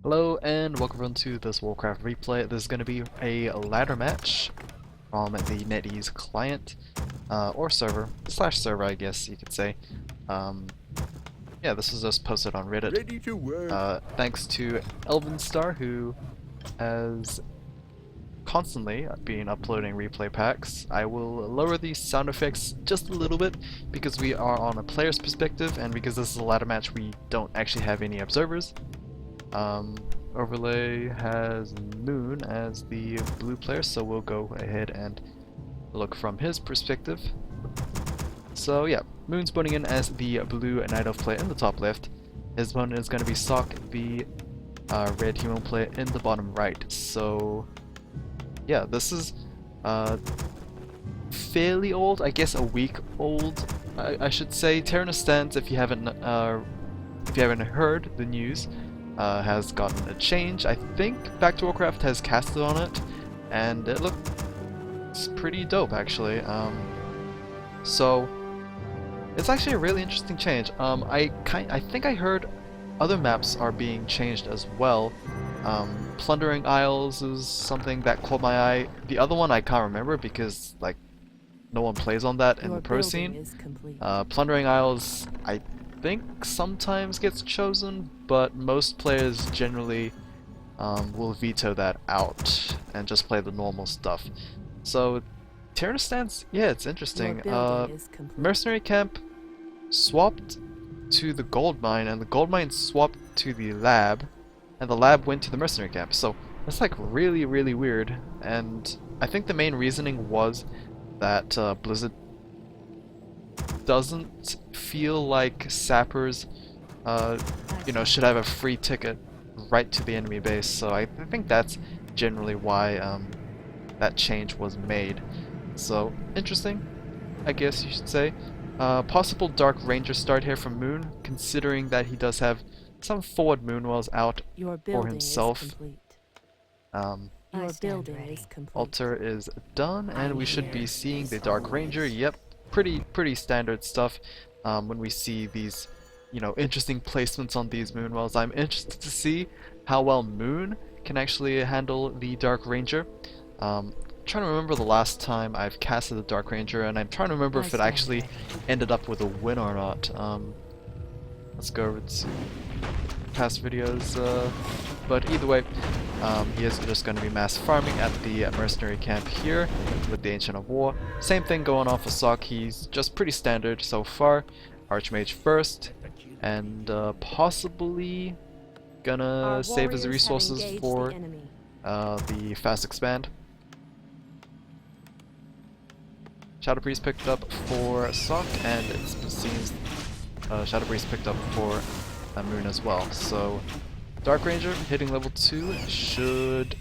Hello and welcome to this Warcraft replay. This is going to be a ladder match from the Netease client, or server, slash server I guess you could say. Yeah, this was just posted on Reddit. Ready to work. Thanks to Elven Star, who has constantly been uploading replay packs. I will lower the sound effects just a little bit because we are on a player's perspective, and because this is a ladder match we don't actually have any observers. Overlay has Moon as the blue player, so we'll go ahead and look from his perspective. So yeah, Moon's putting in as the blue Night Elf player in the top left. His opponent is going to be Sock, the red human player in the bottom right. So yeah, this is fairly old, I guess a week old, I should say. Terenas Stand, if you haven't heard the news, has gotten a change. I think Back to Warcraft has casted on it, and it looks pretty dope actually. So it's actually a really interesting change. I think I heard other maps are being changed as well. Plundering Isles is something that caught my eye. The other one I can't remember because like no one plays on that in the pro scene. Plundering Isles I think sometimes gets chosen, but most players generally will veto that out and just play the normal stuff. So Terenas Stands, yeah, it's interesting. Mercenary Camp swapped to the gold mine, and the gold mine swapped to the lab, and the lab went to the mercenary camp. So that's like really weird, and I think the main reasoning was that Blizzard doesn't feel like sappers should have a free ticket right to the enemy base. So I think that's generally why that change was made. So interesting, I guess you should say. Possible Dark Ranger start here from Moon, considering that he does have some forward Moonwells out for himself. Altar is done, and we should be seeing the Dark Ranger. Yep, pretty standard stuff. When we see these, interesting placements on these Moonwells, I'm interested to see how well Moon can actually handle the Dark Ranger. Trying to remember the last time I've casted the Dark Ranger, and I'm trying to remember if it actually ended up with a win or not. Let's go over to past videos, but either way, he is just going to be mass farming at the mercenary camp here with the Ancient of War. Same thing going on for Sock. He's just pretty standard so far. Archmage first, and possibly gonna save his resources for the fast expand. Shadow Priest picked up for Sock, and it seems Shadow Priest picked up for Moon as well. So Dark Ranger hitting level 2 should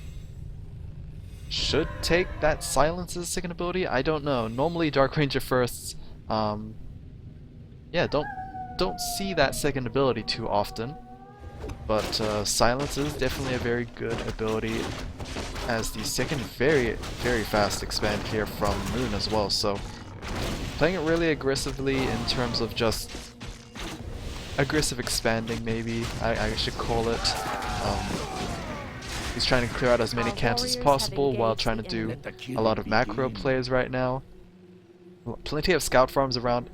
take that silence as a second ability. I don't know. Normally Dark Ranger firsts, yeah, don't see that second ability too often. But silence is definitely a very good ability as the second very fast expand here from Moon as well. So playing it really aggressively in terms of just aggressive expanding, maybe I should call it. He's trying to clear out as many camps as possible while trying to do a lot of macro plays right now. Plenty of scout farms around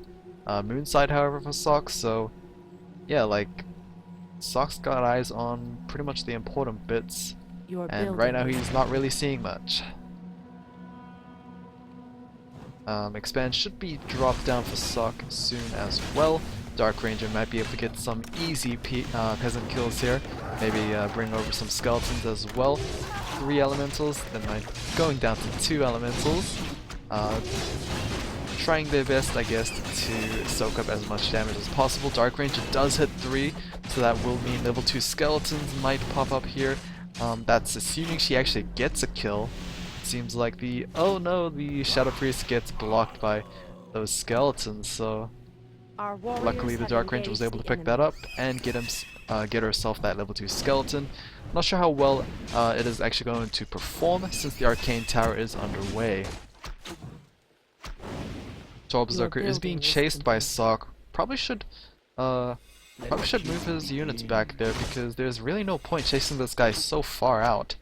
Moon's side, however, for Sock. So yeah, like Sock's got eyes on pretty much the important bits, and right now he's not really seeing much. Expand should be dropped down for Sock soon as well. Dark Ranger might be able to get some easy peasant kills here. Maybe bring over some skeletons as well. 3 elementals, then going down to 2 elementals. Trying their best, I guess, to soak up as much damage as possible. Dark Ranger does hit 3, so that will mean level 2 skeletons might pop up here. That's assuming she actually gets a kill. Seems like the Shadow Priest gets blocked by those skeletons, so luckily the Dark Ranger was able to pick that up and get herself that level 2 skeleton. Not sure how well it is actually going to perform since the Arcane Tower is underway. Soul Berserker is being chased by Sock. Probably should Probably should move his units back there because there's really no point chasing this guy so far out.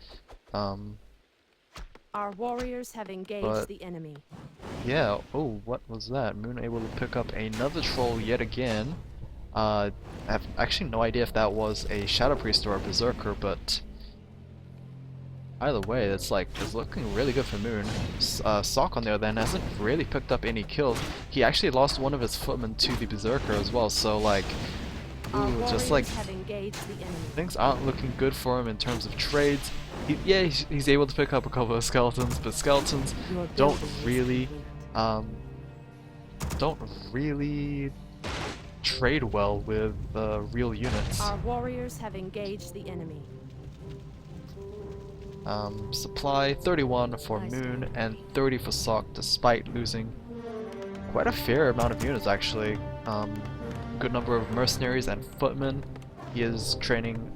Our warriors have engaged But the enemy. yeah, oh, what was that? Moon able to pick up another troll yet again. I have actually no idea if that was a Shadow Priest or a Berserker, but either way, it's looking really good for Moon. Sock on the other hand hasn't really picked up any kills. He actually lost one of his footmen to the Berserker as well, so like, ooh, just like have engaged the enemy. things aren't looking good for him in terms of trades. He's able to pick up a couple of skeletons, but skeletons don't really trade well with real units. Our warriors have engaged the enemy. Supply 31 for Moon and 30 for Sock, despite losing quite a fair amount of units actually. Good number of mercenaries and footmen. He is training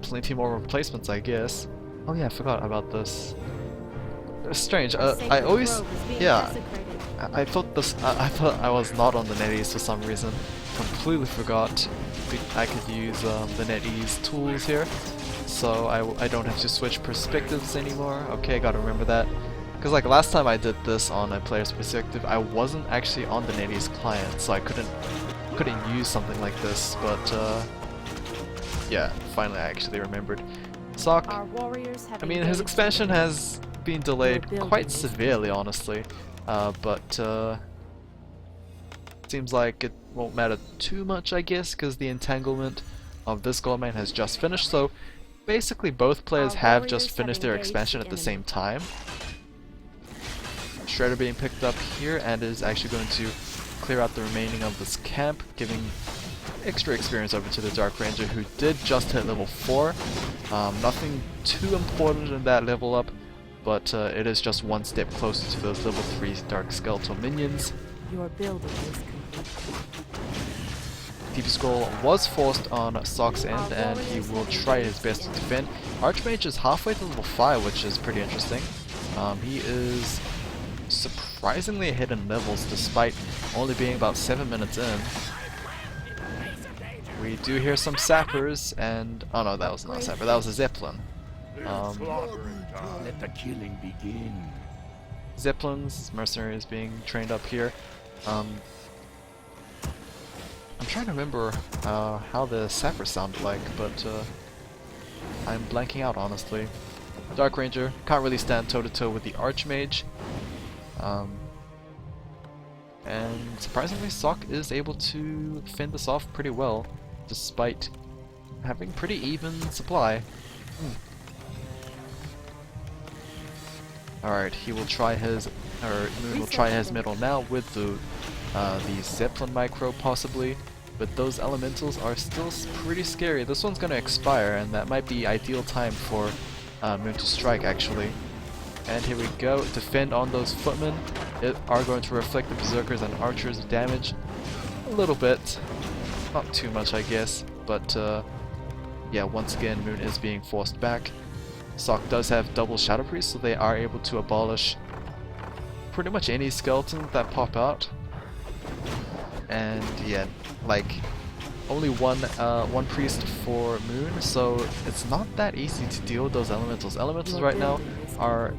plenty more replacements, I guess. Oh yeah, I forgot about this. It's strange. I always, yeah, I thought this. I thought I was not on the Netease for some reason. Completely forgot I could use the Netease tools here, so I don't have to switch perspectives anymore. Okay, gotta remember that. Because like last time I did this on a player's perspective, I wasn't actually on the Netease client, so I couldn't use something like this. But yeah, finally I actually remembered. Sock. I mean, his expansion has been delayed quite severely, honestly. But seems like it won't matter too much, I guess, because the entanglement of this goldmine has just finished. So basically, both players have just finished their expansion at the same time. Shredder being picked up here and is actually going to clear out the remaining of this camp, giving extra experience over to the Dark Ranger, who did just hit level 4. Nothing too important in that level up, but it is just one step closer to those level 3 Dark Skeletal minions. Your building is complete. TP Scroll was forced on Sock's end, and he will try his best to defend. Archmage is halfway to level 5, which is pretty interesting. He is surprisingly ahead in levels, despite only being about 7 minutes in. We do hear some sappers, and oh no, that was not a sapper, that was a zeppelin. Let the killing begin. Zeppelins, mercenaries being trained up here. I'm trying to remember how the sapper sounded like, but I'm blanking out, honestly. Dark Ranger can't really stand toe-to-toe with the Archmage. And surprisingly, Sock is able to fend this off pretty well, despite having pretty even supply. Alright, he will try his, or Moon will try his middle now with the Zeppelin micro possibly, but those elementals are still pretty scary. This one's gonna expire, and that might be ideal time for Moon to strike actually. And here we go, defend on those footmen. It are going to reflect the berserkers and archers damage a little bit, not too much I guess, but yeah, once again Moon is being forced back. Sock does have double Shadow Priest, so they are able to abolish pretty much any skeleton that pop out. And yeah, like only one priest for Moon, so it's not that easy to deal with those elementals. Elementals right now are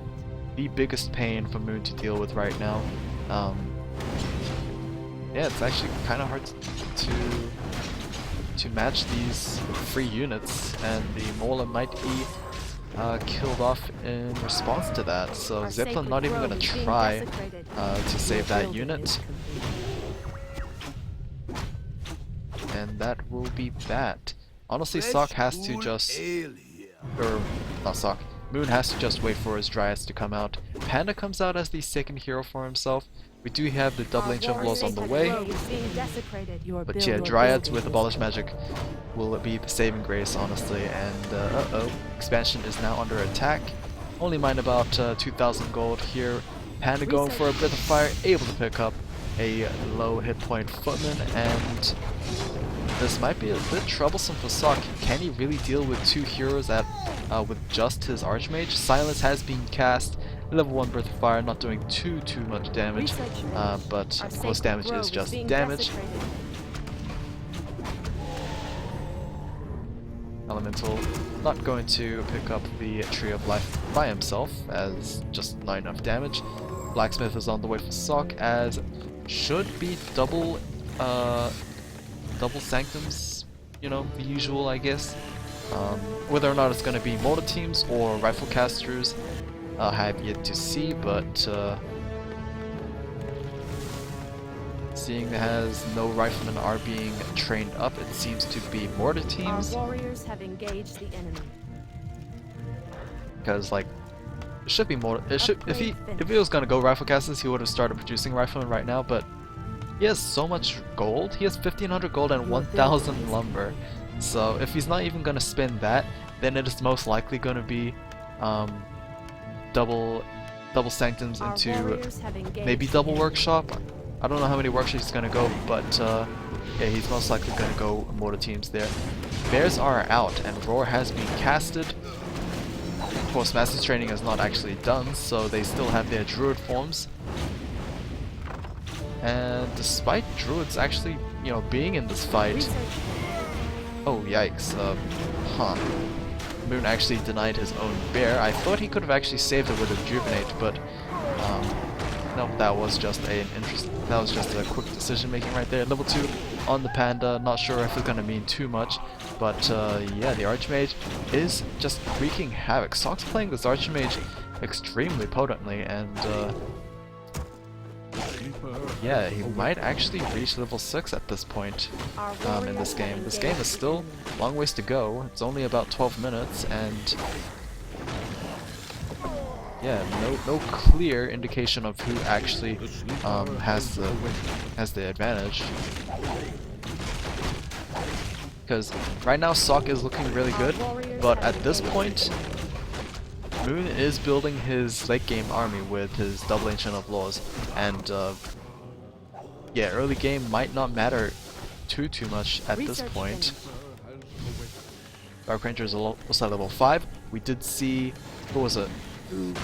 the biggest pain for Moon to deal with right now. Yeah, it's actually kind of hard to match these free units, and the Mola might be killed off in response to that. So Zeppelin not even going to try to save that unit. And that will be that. Honestly, Sock has to just, or not Sock, Moon has to just wait for his Dryads to come out. Panda comes out as the second hero for himself. We do have the double ancient laws on the way. But yeah, Dryads with Abolish Magic will be the saving grace, honestly. And uh-oh, expansion is now under attack. Only mine about 2,000 gold here. Panda going for a Breath of Fire, able to pick up a low hit point footman, and this might be a bit troublesome for Sock. Can he really deal with two heroes with just his Archmage? Silence has been cast. Level 1 Breath of Fire, not doing too much damage, but of course damage is just damage. Elemental not going to pick up the Tree of Life by himself, as just not enough damage. Blacksmith is on the way for Sock, as should be double Sanctums, you know, the usual, I guess. Whether or not it's going to be mortar teams or rifle casters, I have yet to see, but seeing as no riflemen are being trained up, it seems to be mortar teams. Our warriors have engaged the enemy. Because like, it should be more. It should if he was gonna go rifle casters, he would have started producing riflemen right now. But he has so much gold. He has 1,500 gold and 1,000 lumber. So if he's not even gonna spend that, then it is most likely gonna be double sanctums into maybe double workshop. I don't know how many workshops he's gonna go, but yeah, he's most likely gonna go mortar teams there. Bears are out and Roar has been casted. Of course, Master's Training is not actually done, so they still have their Druid forms. And despite Druids actually, you know, being in this fight... Oh, yikes. Moon actually denied his own bear. I thought he could have actually saved it with a Rejuvenate, but... no, that was just a quick decision making right there. Level 2 on the Panda, not sure if it's gonna mean too much, but yeah, the Archmage is just wreaking havoc. Sock's playing this Archmage extremely potently, and yeah, he might actually reach level 6 at this point in this game. This game is still a long ways to go. It's only about 12 minutes, and yeah, no clear indication of who actually has the advantage. Because right now Sock is looking really good, but at this point Moon is building his late game army with his double Ancient of Laws, and yeah, early game might not matter too much at this point. Dark Ranger is also at level 5. We did see, who was it? Who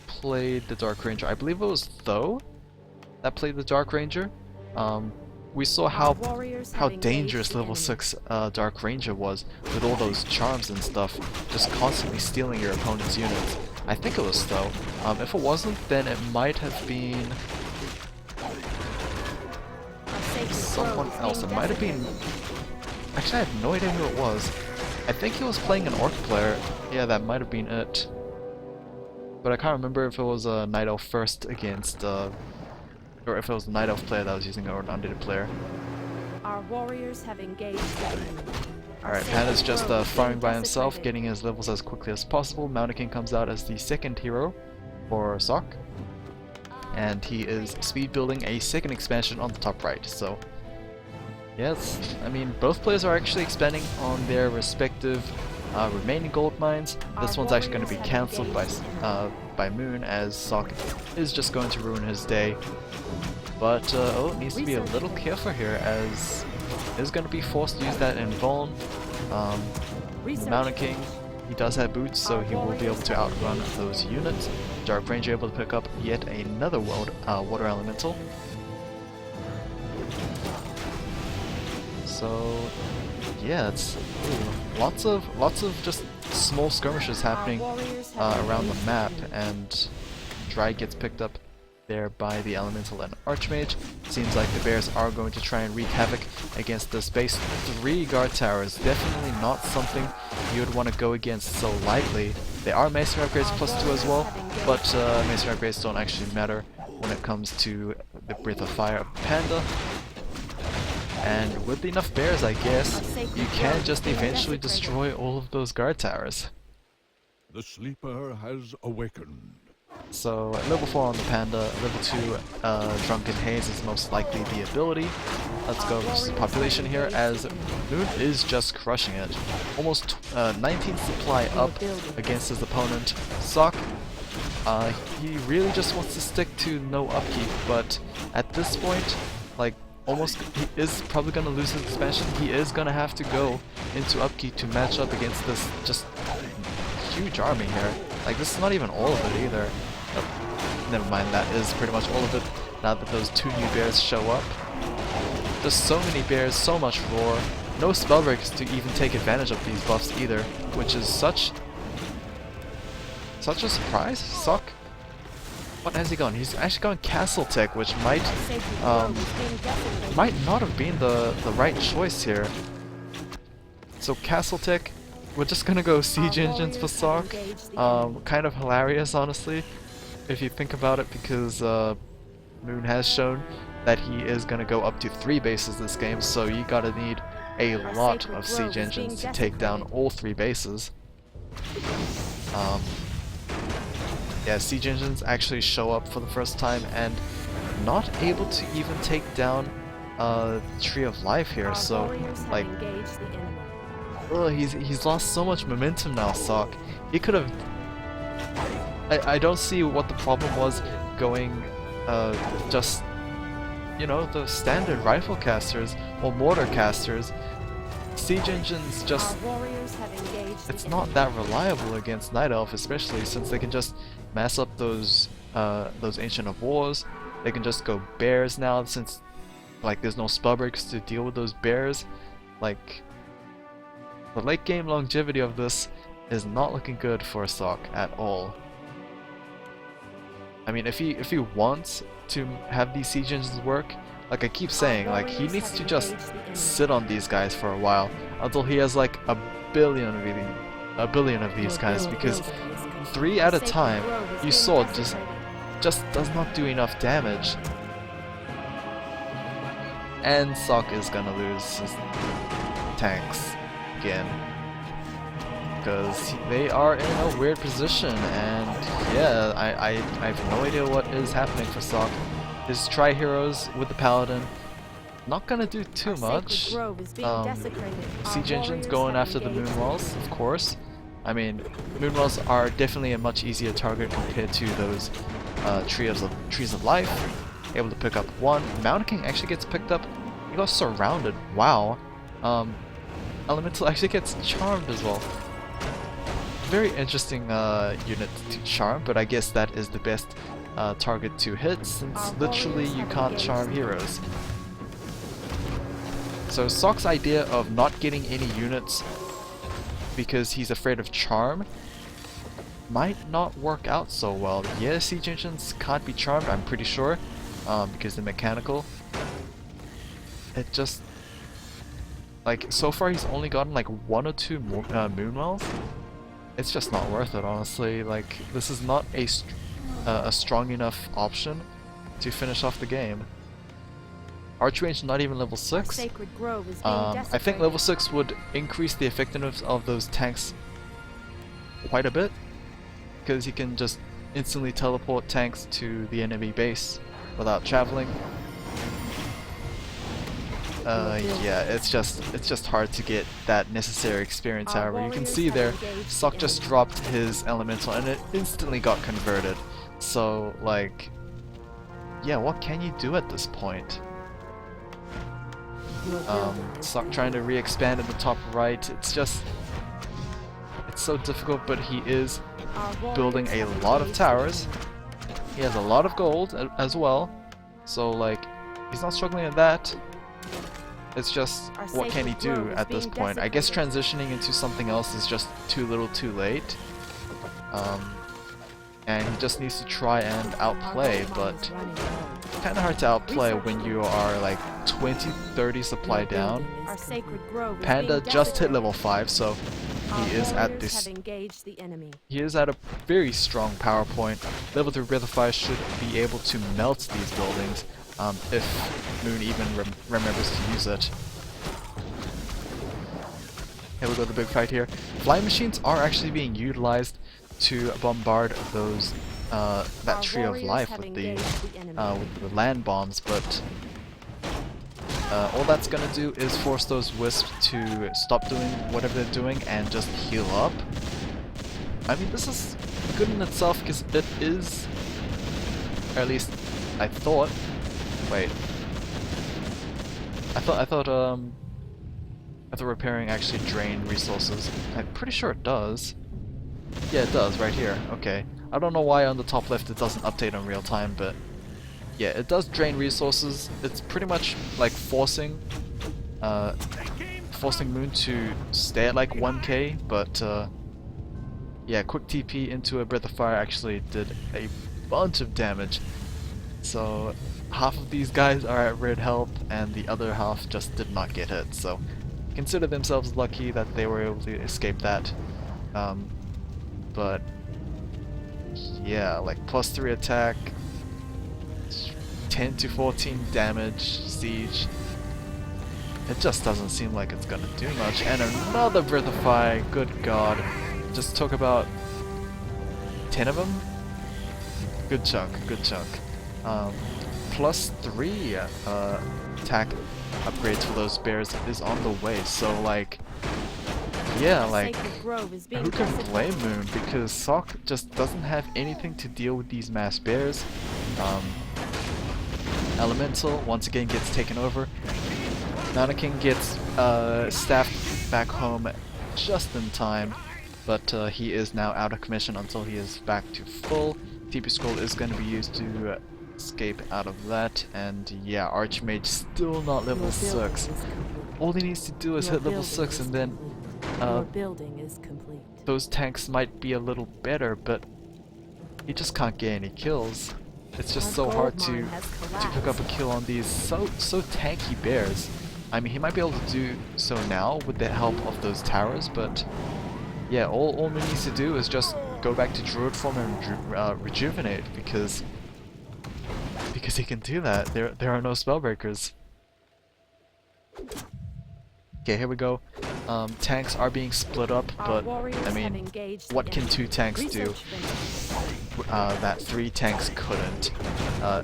played the Dark Ranger? I believe it was Tho that played the Dark Ranger. We saw how dangerous level 6 Dark Ranger was with all those charms and stuff, just constantly stealing your opponent's units. I think it was Tho. If it wasn't, then it might have been someone else. It might have been... Actually, I have no idea who it was. I think he was playing an Orc player. Yeah, that might have been it. But I can't remember if it was a Night Elf first against, or if it was a Night Elf player that was using an undead player. Our warriors have engaged the enemy. Alright, Panda's just farming by himself, getting his levels as quickly as possible. Mountain King comes out as the second hero for Sock. And he is speed building a second expansion on the top right, so... Yes, I mean, both players are actually expanding on their respective remaining gold mines. This one's actually going to be cancelled by Moon, as Sock is just going to ruin his day. But oh, needs to be a little careful here, as is going to be forced to use that invuln. Mountain King, he does have boots, so he will be able to outrun those units. Dark Ranger able to pick up yet another water elemental. So yeah, it's lots of just small skirmishes happening around the map, and Dry gets picked up there by the Elemental and Archmage. Seems like the Bears are going to try and wreak havoc against this base. 3 guard towers, definitely not something you would want to go against so lightly. They are Masonry upgrades +2 as well, but Masonry upgrades don't actually matter when it comes to the Breath of Fire of Panda. And with enough bears, I guess, you can just eventually destroy all of those guard towers. The sleeper has awakened. So at level 4 on the Panda, level 2 Drunken Haze is most likely the ability. Let's go versus the population here, as Moon is just crushing it. Almost 19 supply up against his opponent. Sock, he really just wants to stick to no upkeep, but at this point, like, he is probably going to lose his expansion. He is going to have to go into upkeep to match up against this just huge army here. Like, this is not even all of it either. Oh, never mind, that is pretty much all of it now that those 2 new bears show up. Just so many bears, so much roar. no spell breaks to even take advantage of these buffs either, which is such a surprise. Suck. What has he gone? He's actually gone Castle Tech, which might not have been the right choice here. So Castle Tech, we're just gonna go Siege Engines for Sock. Kind of hilarious, honestly, if you think about it, because Moon has shown that he is gonna go up to 3 bases this game, so you gotta need a lot of Siege Engines to take down all 3 bases. Yeah, Siege Engines actually show up for the first time and not able to even take down Tree of Life here, so like he's lost so much momentum now, Sock. He could have... I don't see what the problem was going just, you know, the standard rifle casters or mortar casters. Siege Engines just... it's not that reliable against Night Elf, especially since they can just mass up those Ancient of Wars. They can just go bears now, since like there's no spell breaks to deal with those bears. Like, the late game longevity of this is not looking good for Sock at all. I mean, if he wants to have these Siege Engines work, like I keep saying, like he needs to just sit on these guys for a while until he has like a billion of these guys, because 3 at a time, you saw, just does not do enough damage. And Sock is gonna lose his tanks again, because they are in a weird position, and yeah, I have no idea what is happening for Sock. His Tri-Heroes with the Paladin, not gonna do too much. Siege Engines going after the Moon Walls, of course. I mean, Moon Walls are definitely a much easier target compared to those Trees of Life. Able to pick up 1. Mountain King actually gets picked up. He got surrounded. Wow. Elemental actually gets charmed as well. Very interesting unit to charm, but I guess that is the best target to hit, since literally you can't charm heroes. So Sock's idea of not getting any units because he's afraid of charm might not work out so well. Yeah, Siege Engines can't be charmed, I'm pretty sure, because they're mechanical. It just... like, so far he's only gotten like 1 or 2 Moon Wells. It's just not worth it, honestly. Like, this is not a strong enough option to finish off the game. Arch range not even level 6. I think level 6 would increase the effectiveness of those tanks quite a bit, because you can just instantly teleport tanks to the enemy base without traveling. Yeah, it's just hard to get that necessary experience. However, you can see there, Sock just dropped his elemental and it instantly got converted. So, like, yeah, what can you do at this point? Sock trying to re-expand in the top right. It's so difficult, but he is building a lot of towers. He has a lot of gold as well, so like, he's not struggling at that. It's just, what can he do at this point? I guess transitioning into something else is just too little too late. And he just needs to try and outplay, but kind of hard to outplay when you are like 20-30 supply down. Panda just hit level 5, so he is at this. He is at a very strong power point. Level 3 Breathify should be able to melt these buildings, if Moon even remembers to use it. Here we go, the big fight here. Flying machines are actually being utilized to bombard those that Tree of Life with the land bombs, but all that's gonna do is force those wisps to stop doing whatever they're doing and just heal up. I mean, this is good in itself because it is, or at least I thought. Wait, I thought repairing actually drained resources. I'm pretty sure it does. Yeah, it does, right here. Okay. I don't know why on the top left it doesn't update in real time, but yeah, it does drain resources. It's pretty much like forcing forcing Moon to stay at like 1k, but yeah, quick TP into a Breath of Fire actually did a bunch of damage. So half of these guys are at red health and the other half just did not get hit, so consider themselves lucky that they were able to escape that. But yeah, like +3 attack, 10 to 14 damage, siege. It just doesn't seem like it's gonna do much. And another Breath of Fire, good god. Just took about 10 of them? Good chunk, good chunk. +3 attack upgrades for those bears is on the way, so like, yeah, like, who can blame Moon? Because Sock just doesn't have anything to deal with these mass bears. Elemental once again gets taken over. Mannequin gets staffed back home just in time, but he is now out of commission until he is back to full. TP Scroll is going to be used to escape out of that, and yeah, Archmage still not level 6. All he needs to do is hit level 6 and then building is complete. those tanks might be a little better, but he just can't get any kills. It's just so hard to pick up a kill on these so tanky bears. I mean, he might be able to do so now with the help of those towers, but yeah, all he needs to do is just go back to Druid form and rejuvenate, because he can do that. There are no spellbreakers. Okay, here we go. Tanks are being split up, but I mean, what can 2 tanks do that 3 tanks couldn't?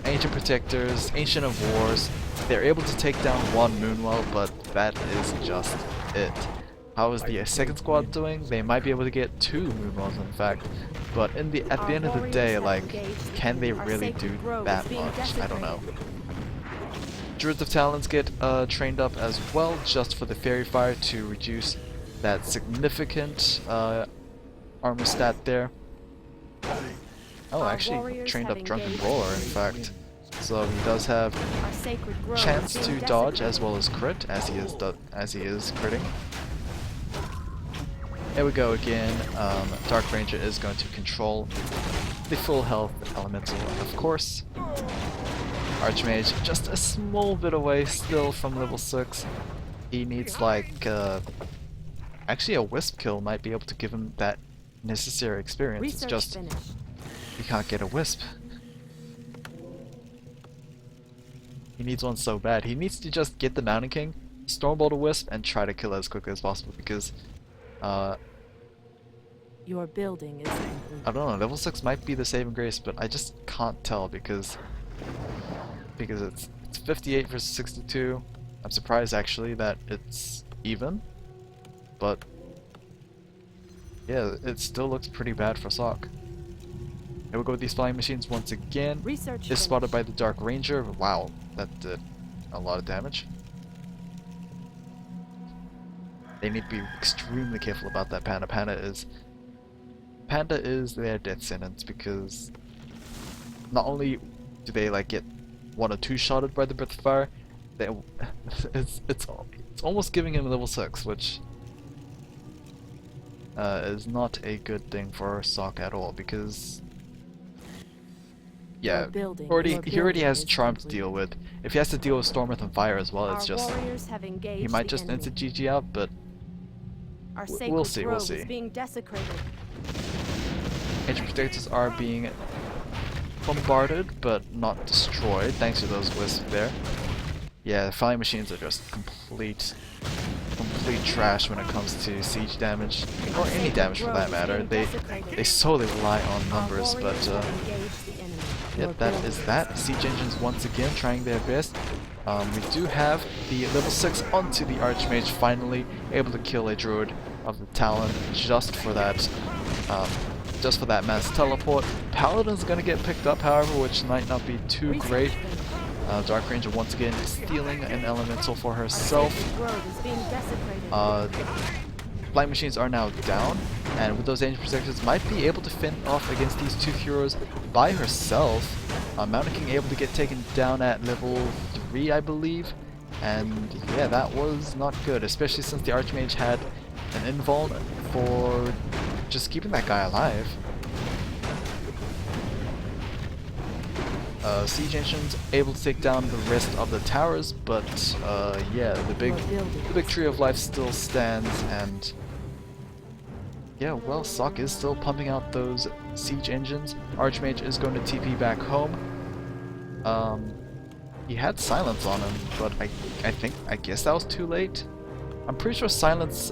Ancient Protectors, Ancient of Wars, they're able to take down 1 Moonwell, but that is just it. How is the second squad doing? They might be able to get 2 Moonwells in fact, but at the end of the day, like, can they really do that much? I don't know. Druids of Talons get trained up as well, just for the Fairy Fire to reduce that significant armor stat there. Oh, actually trained up Drunken Brawler in fact. So he does have chance to dodge as well as crit, as he is critting. There we go again. Dark Ranger is going to control the full health elemental, of course. Archmage just a small bit away still from level 6. He needs like actually a wisp kill might be able to give him that necessary experience. It's just he can't get a wisp. He needs one so bad. He needs to just get the Mountain King, Stormbolt a wisp, and try to kill it as quickly as possible, because your building is complete. I don't know, level 6 might be the saving grace, but I just can't tell because it's 58 versus 62. I'm surprised actually that it's even, but yeah, it still looks pretty bad for Sock. Here we go with these flying machines once again. Research Is spotted by the Dark Ranger. Wow, that did a lot of damage. They need to be extremely careful about that Panda. Panda is their death sentence, because not only do they like get 1 or 2 shotted by the Breath of Fire, it's almost giving him level 6, which is not a good thing for Sock at all, because yeah, he already has Charm to deal with. If he has to deal with Stormwrath and Fire as well, it's just he might just instant GG out, but we'll see. Ancient Protectors are being bombarded but not destroyed thanks to those wisps there. Yeah, flying machines are just complete trash when it comes to siege damage, or any damage for that matter. They solely rely on numbers, but yeah, that is that. Siege engines once again trying their best. We do have the level 6 onto the Archmage, finally able to kill a Druid of the Talon just for that mass teleport. Paladin's gonna get picked up, however, which might not be too great. Dark Ranger once again stealing an elemental for herself. Flying machines are now down, and with those Ancient Protectors might be able to fend off against these 2 heroes by herself. Mountain King able to get taken down at level 3, I believe. And yeah, that was not good, especially since the Archmage had an invuln for just keeping that guy alive. Siege Engines able to take down the rest of the towers, but yeah, the big Tree of Life still stands, and yeah, well, Sock is still pumping out those Siege Engines. Archmage is going to TP back home. He had Silence on him, but I guess that was too late. I'm pretty sure Silence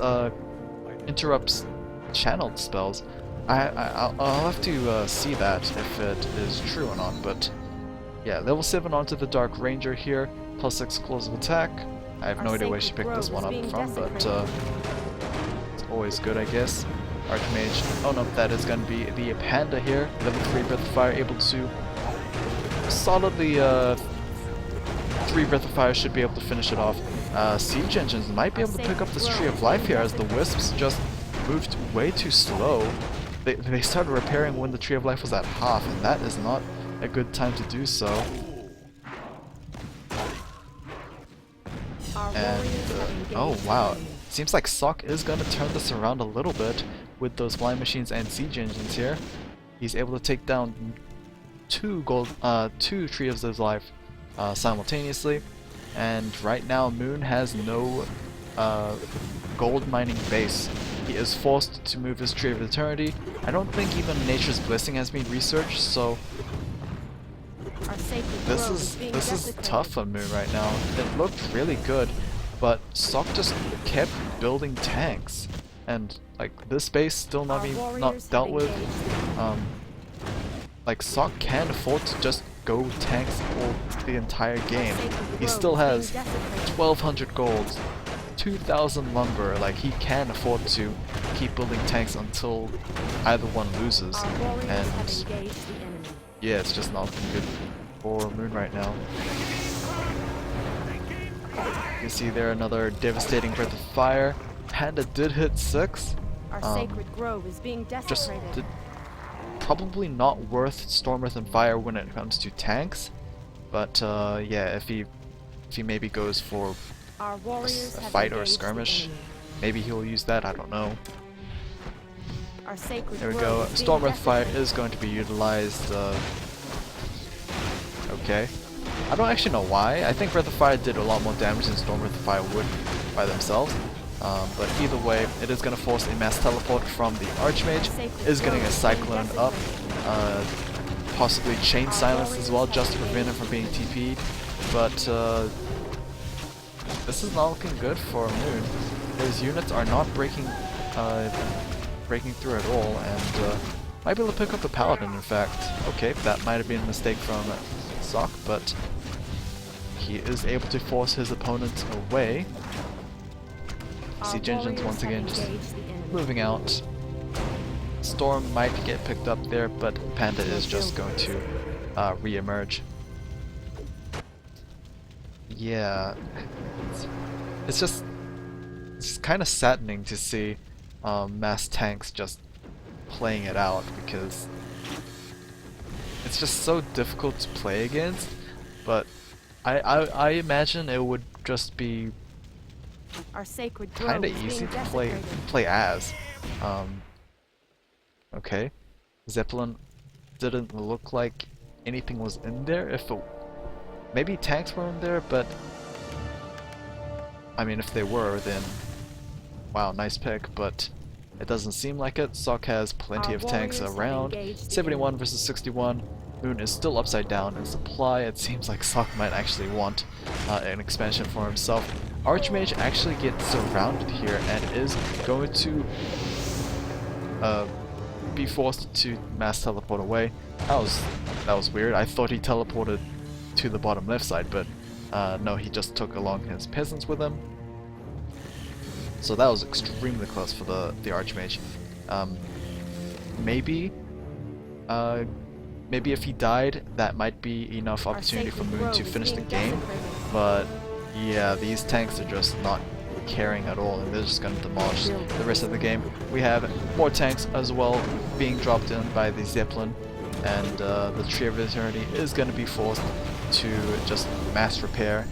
interrupts channeled spells. I'll have to see that if it is true or not, but yeah, level 7 onto the Dark Ranger here, plus explosive attack. I have no idea where she picked this one up from, but it's always good, I guess. Archmage, oh no, that is going to be the Panda here. Level 3 Breath of Fire, able to solidly 3 Breath of Fire should be able to finish it off. Siege Engines might be able to pick up this Tree of Life here as the Wisps just moved way too slow. They started repairing when the Tree of Life was at half, and that is not a good time to do so. And oh wow, seems like Sock is going to turn this around a little bit with those Flying Machines and Siege Engines here. He's able to take down two Trees of Life simultaneously, and right now Moon has no gold mining base. He is forced to move his Tree of Eternity. I don't think even Nature's Blessing has been researched, so this is tough for Moon right now. It looked really good, but Sock just kept building tanks, and like this base still not dealt with. Like Sock can't afford to just go tanks for the entire game. He still has 1,200 gold, 2,000 lumber. Like he can afford to keep building tanks until either one loses, and yeah, it's just not good for Moon right now. You can see there another devastating Breath of Fire. Panda did hit 6. Our sacred grove is being desecrated. Probably not worth Storm, Earth, and Fire when it comes to tanks, but yeah, if he maybe goes for a fight or a skirmish, maybe he'll use that. I don't know. There we go. Storm, Earth, Fire is going to be utilized. Okay. I don't actually know why. I think Breath of Fire did a lot more damage than Storm, Earth, and Fire would by themselves. But either way, it is going to force a mass teleport from the Archmage. Is getting a Cyclone up, possibly Chain Silence as well, just to prevent him from being TP'd. But this is not looking good for Moon. His units are not breaking through at all, and might be able to pick up the Paladin. In fact, okay, that might have been a mistake from Sock, but he is able to force his opponent away. Siege Engines once again just moving out. Storm might get picked up there, but Panda is just going to re-emerge. Yeah, it's kind of saddening to see mass tanks just playing it out, because it's just so difficult to play against. But I imagine it would just be kind of easy to play as. Okay, Zeppelin didn't look like anything was in there. Maybe tanks were in there, but I mean, if they were, then wow, nice pick. But it doesn't seem like it. Sock has plenty of tanks around. 71 versus 61. Moon is still upside down in supply. It seems like Sock might actually want an expansion for himself. Archmage actually gets surrounded here and is going to be forced to mass teleport away. That was weird. I thought he teleported to the bottom left side, but no, he just took along his peasants with him. So that was extremely close for the Archmage. Maybe if he died, that might be enough opportunity for Moon to finish the game. But yeah, these tanks are just not caring at all, and they're just going to demolish the rest of the game. We have more tanks as well being dropped in by the Zeppelin, and the Tree of Eternity is going to be forced to just mass repair.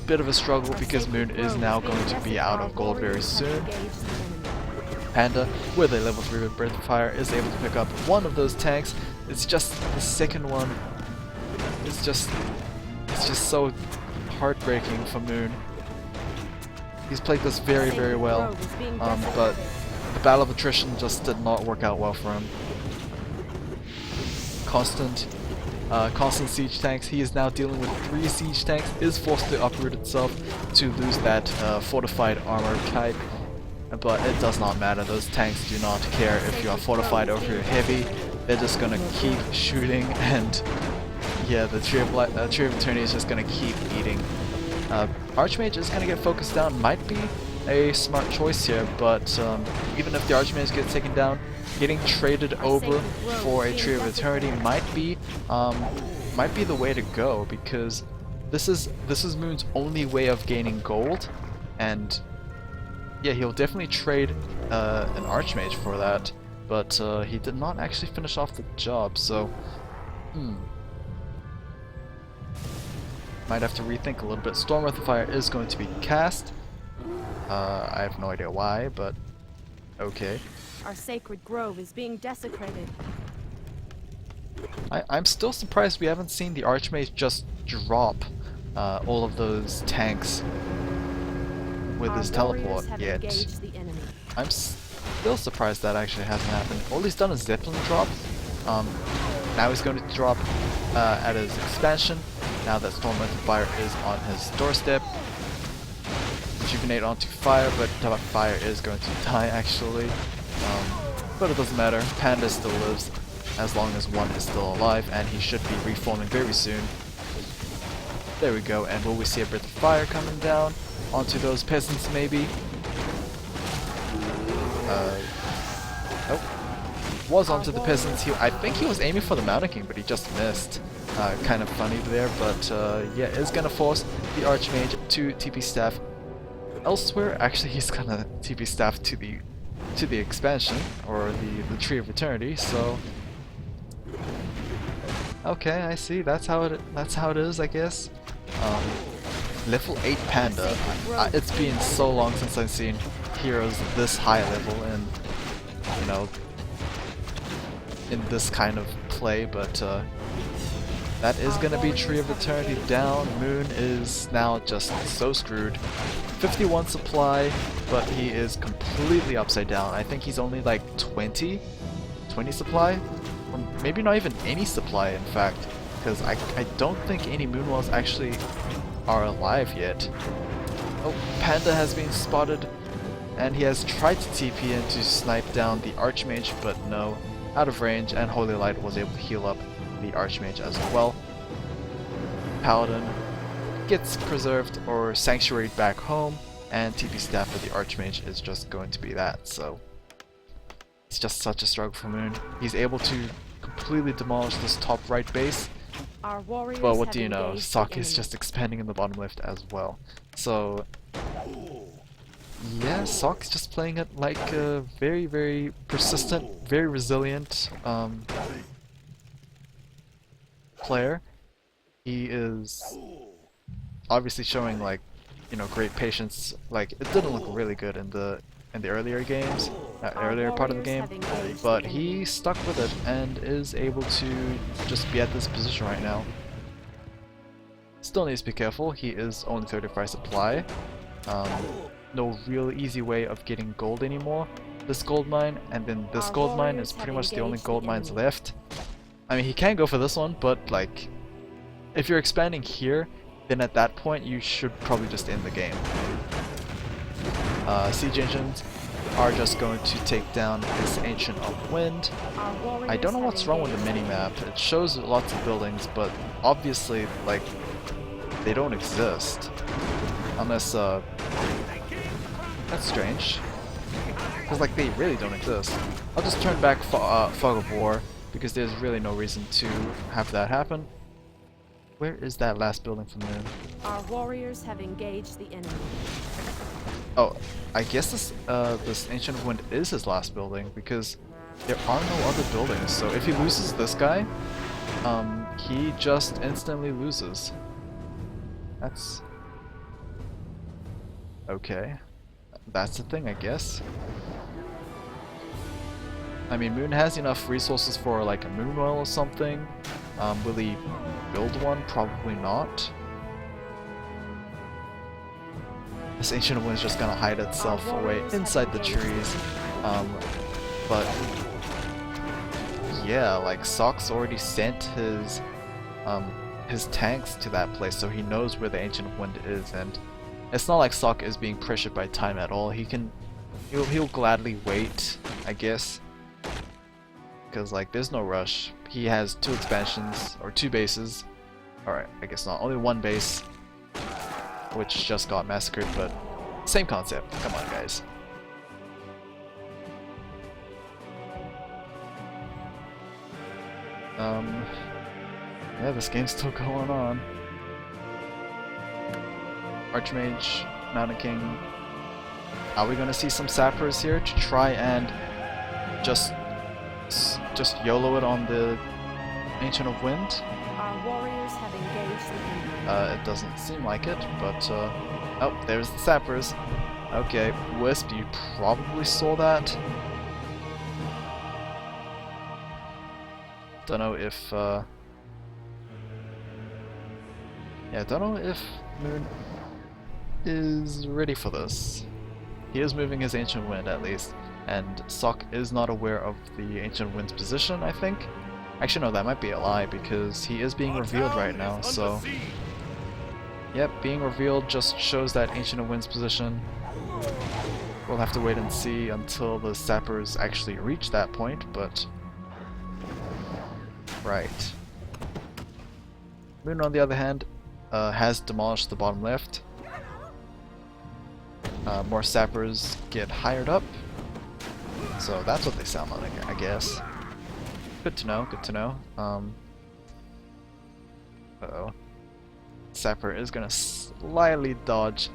bit of a struggle because Moon is now going to be out of gold very soon. Panda, with a level 3 with Breath of Fire, is able to pick up one of those tanks. It's just the second one. It's just so heartbreaking for Moon. He's played this very, very well, but the battle of attrition just did not work out well for him. Constant siege tanks. He is now dealing with 3 siege tanks. Is forced to uproot itself to lose that fortified armor type. But it does not matter. Those tanks do not care if you are fortified or if you're heavy. They're just gonna keep shooting, and yeah, the Tree of Eternity is just gonna keep eating. Archmage is gonna get focused down. Might be a smart choice here, but even if the Archmage gets taken down, getting traded over for a Tree of Eternity might be the way to go, because this is Moon's only way of gaining gold, and yeah, he'll definitely trade an Archmage for that, but he did not actually finish off the job, so might have to rethink a little bit. Storm Breath of Fire is going to be cast. I have no idea why, but okay. Our sacred grove is being desecrated. I'm still surprised we haven't seen the Archmage just drop all of those tanks with his teleport yet. I'm still surprised that actually hasn't happened. All he's done is Zeppelin drop. Now he's going to drop at his expansion, now that Storm Breath of Fire is on his doorstep. Rejuvenate onto fire, but fire is going to die actually. But it doesn't matter, Panda still lives as long as one is still alive, and he should be reforming very soon. There we go, and will we see a Breath of Fire coming down onto those peasants maybe? Nope. Was onto the peasants. I think he was aiming for the Mountain King, but he just missed. Kind of funny there, but yeah, is gonna force the Archmage to TP staff elsewhere. Actually, he's gonna TP staff to the expansion, or the Tree of Eternity. So okay, I see. That's how it is, I guess. Level 8 Panda. It's been so long since I've seen heroes this high level, and you know, in this kind of play, but that is gonna be Tree of Eternity down. Moon is now just so screwed. 51 supply, but he is completely upside down. I think he's only like 20 supply, or maybe not even any supply in fact, because I don't think any Moonwells actually are alive yet. Oh, Panda has been spotted, and he has tried to TP in to snipe down the Archmage, but no, out of range, and Holy Light was able to heal up the Archmage as well. Paladin gets preserved or sanctuaried back home, and TP staff for the Archmage is just going to be that, so it's just such a struggle for Moon. He's able to completely demolish this top right base, but what do you know, Sock is just expanding in the bottom left as well. So yeah, Sock's just playing it like a very, very persistent, very resilient player. He is obviously showing, like, you know, great patience. Like, it didn't look really good in the earlier games, earlier part of the game, but he stuck with it and is able to just be at this position right now. Still needs to be careful. He is only 35 supply. No real easy way of getting gold anymore. This gold mine and then this gold mine is pretty much the only gold mines left. I mean, he can go for this one, but like, if you're expanding here, then at that point you should probably just end the game. Siege engines are just going to take down this Ancient of Wind. I don't know what's wrong with the minimap. It shows lots of buildings, but obviously, like, they don't exist. Unless, that's strange. Because, like, they really don't exist. I'll just turn back Fog of War, because there's really no reason to have that happen. Where is that last building from Moon? Our warriors have engaged the enemy. Oh, I guess this Ancient of Wind is his last building, because there are no other buildings. So if he loses this guy, he just instantly loses. That's Okay. That's the thing, I guess. I mean, Moon has enough resources for like a moon oil or something. Will he build one? Probably not. This Ancient of Wind is just gonna hide itself away inside the trees. But yeah, like Sock's already sent his tanks to that place, so he knows where the Ancient of Wind is, and it's not like Sock is being pressured by time at all. He'll gladly wait, I guess, because like there's no rush. He has 2 expansions or 2 bases. Alright, I guess not. Only 1 base, which just got massacred, but same concept. Come on, guys. Yeah, this game's still going on. Archmage, Mountain King. Are we gonna see some sappers here to try and just YOLO it on the Ancient of Wind? Our warriors have engaged the enemy. It doesn't seem like it, but oh, there's the sappers. Okay, Wisp, you probably saw that. Don't know if yeah, don't know if Moon is ready for this. He is moving his Ancient Wind at least, and Sock is not aware of the Ancient Wind's position, I think. Actually no, that might be a lie because he is being revealed right now, so yep, being revealed just shows that Ancient Wind's position. We'll have to wait and see until the sappers actually reach that point, but right. Moon, on the other hand, has demolished the bottom left. More sappers get hired up, so that's what they sound like, I guess. Good to know, good to know. Uh-oh. Sapper is gonna slyly dodge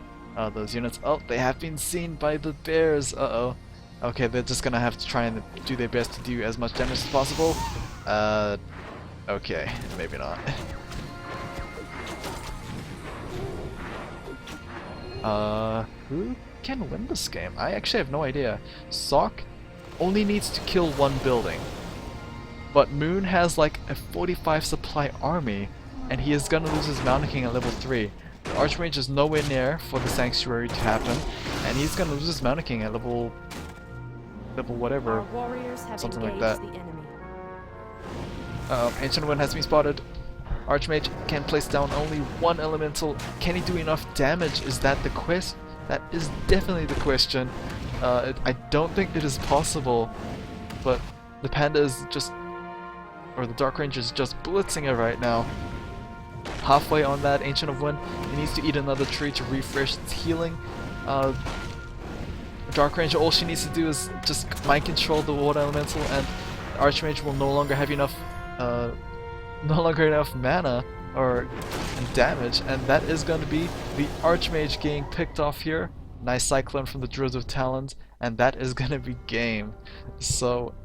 those units. Oh, they have been seen by the bears! Uh-oh. Okay, they're just gonna have to try and do their best to do as much damage as possible. Okay, maybe not. Who can win this game? I actually have no idea. Sock only needs to kill 1 building, but Moon has like a 45 supply army, and he is gonna lose his Mountain King at level 3. The Archmage is nowhere near for the Sanctuary to happen, and he's gonna lose his Mountain King at level whatever, Our warriors have something like engaged that. the enemy. Ancient Wind has been spotted. Archmage can place down only 1 elemental. Can he do enough damage? Is that the quest? That is definitely the question. I don't think it is possible, but the Panda is just, or the Dark Ranger is just blitzing it right now. Halfway on that Ancient of Wind, he needs to eat another tree to refresh its healing. Dark Ranger, all she needs to do is just mind control the water elemental, and Archmage will no longer have enough mana or damage, and that is going to be the Archmage getting picked off here. Nice Cyclone from the Druids of Talons, and that is going to be game. So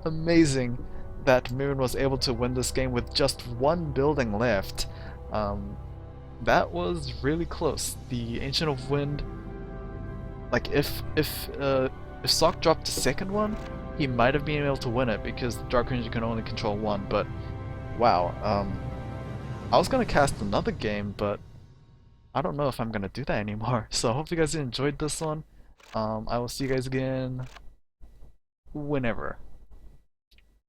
amazing that Moon was able to win this game with just 1 building left. That was really close. The Ancient of Wind, like if Sock dropped the second one, he might have been able to win it because the Dark Ranger can only control 1, but wow, I was gonna cast another game, but I don't know if I'm gonna do that anymore. So I hope you guys enjoyed this one. I will see you guys again whenever.